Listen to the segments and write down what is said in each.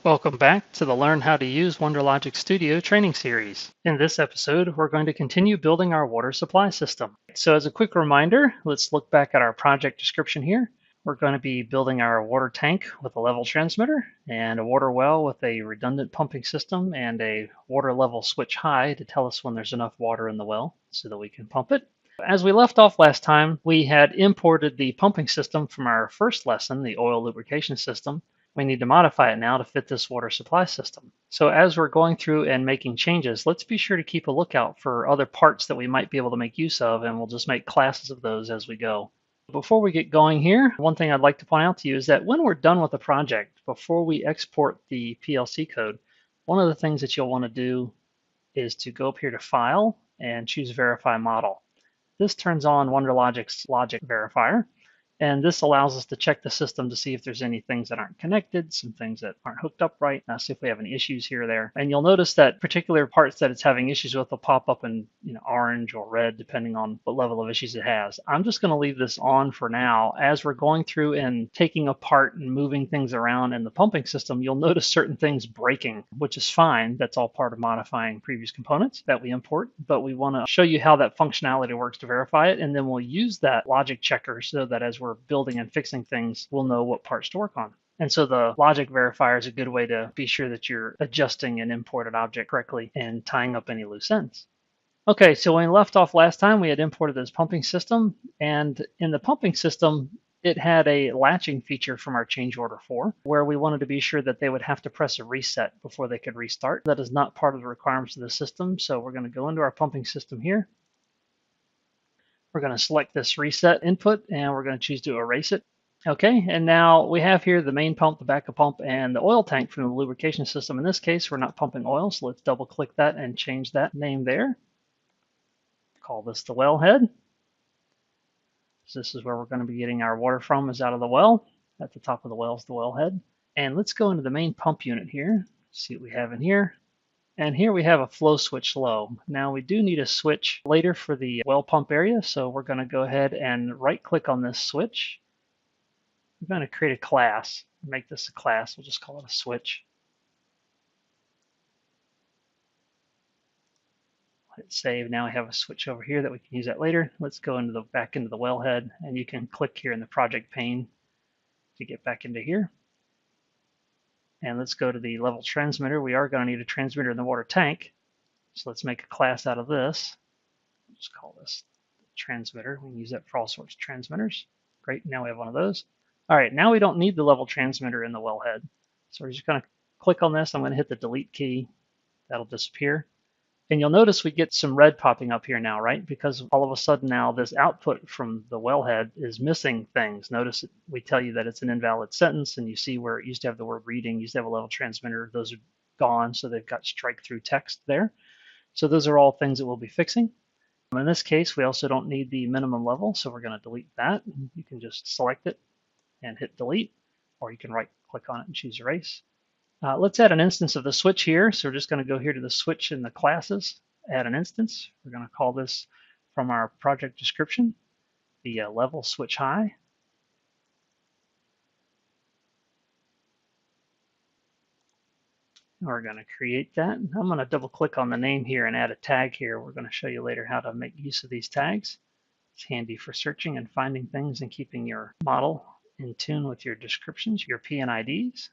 Welcome back to the Learn How to Use WonderLogix Studio training series. In this episode, we're going to continue building our water supply system. So as a quick reminder, let's look back at our project description here. We're going to be building our water tank with a level transmitter and a water well with a redundant pumping system and a water level switch high to tell us when there's enough water in the well so that we can pump it. As we left off last time, we had imported the pumping system from our first lesson, the oil lubrication system. We need to modify it now to fit this water supply system. So as we're going through and making changes, let's be sure to keep a lookout for other parts that we might be able to make use of, and we'll just make classes of those as we go. Before we get going here, one thing I'd like to point out to you is that when we're done with the project, before we export the PLC code, one of the things that you'll want to do is to go up here to File and choose Verify Model. This turns on WonderLogix Logic Verifier. And this allows us to check the system to see if there's any things that aren't connected, some things that aren't hooked up right, see if we have any issues here or there. And you'll notice that particular parts that it's having issues with will pop up in orange or red, depending on what level of issues it has. I'm just going to leave this on for now. As we're going through and taking apart and moving things around in the pumping system, you'll notice certain things breaking, which is fine. That's all part of modifying previous components that we import. But we want to show you how that functionality works to verify it, and then we'll use that logic checker so that as we're building and fixing things, we'll know what parts to work on. And so the logic verifier is a good way to be sure that you're adjusting an imported object correctly and tying up any loose ends. Okay, so when we left off last time, we had imported this pumping system, and in the pumping system, it had a latching feature from our change order 4, where we wanted to be sure that they would have to press a reset before they could restart. That is not part of the requirements of the system, so we're going to go into our pumping system here. We're going to select this reset input, and we're going to choose to erase it. Okay, and now we have here the main pump, the backup pump, and the oil tank from the lubrication system. In this case, we're not pumping oil, so let's double click that and change that name there. Call this the wellhead. So this is where we're going to be getting our water from, is out of the well. At the top of the well is the wellhead. And let's go into the main pump unit here, see what we have in here. And here we have a flow switch low. Now we do need a switch later for the well pump area, so we're going to go ahead and right click on this switch. We're going to create a class, make this a class, we'll just call it a switch. Hit save. Now we have a switch over here that we can use that later. Let's go into back into the wellhead, and you can click here in the project pane to get back into here. And let's go to the level transmitter. We are going to need a transmitter in the water tank. So let's make a class out of this. Let's call this transmitter. We can use that for all sorts of transmitters. Great, now we have one of those. All right, now we don't need the level transmitter in the wellhead. So we're just going to click on this. I'm going to hit the delete key. That'll disappear. And you'll notice we get some red popping up here now, right? Because all of a sudden now this output from the wellhead is missing things. Notice we tell you that it's an invalid sentence, and you see where it used to have the word reading, used to have a level transmitter. Those are gone, so they've got strike through text there. So those are all things that we'll be fixing. In this case, we also don't need the minimum level, so we're going to delete that. You can just select it and hit delete, or you can right click on it and choose erase. Let's add an instance of the switch here. So we're just going to go here to the switch in the classes, add an instance. We're going to call this, from our project description, the level switch high. We're going to create that. I'm going to double click on the name here and add a tag here. We're going to show you later how to make use of these tags. It's handy for searching and finding things and keeping your model in tune with your descriptions, your PNIDs.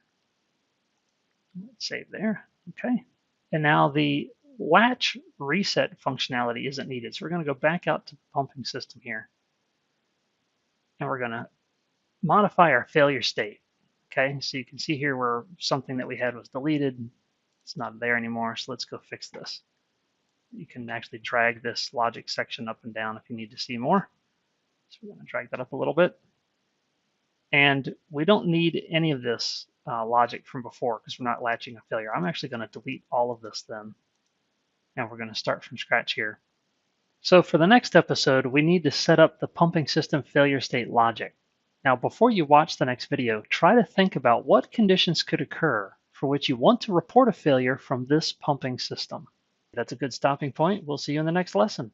Let's save there. Okay. And now the latch reset functionality isn't needed. So we're going to go back out to the pumping system here. And we're going to modify our failure state. Okay. So you can see here where something that we had was deleted. It's not there anymore. So let's go fix this. You can actually drag this logic section up and down if you need to see more. So we're going to drag that up a little bit. And we don't need any of this logic from before because we're not latching a failure. I'm actually going to delete all of this then. And we're going to start from scratch here. So for the next episode, we need to set up the pumping system failure state logic. Now, before you watch the next video, try to think about what conditions could occur for which you want to report a failure from this pumping system. That's a good stopping point. We'll see you in the next lesson.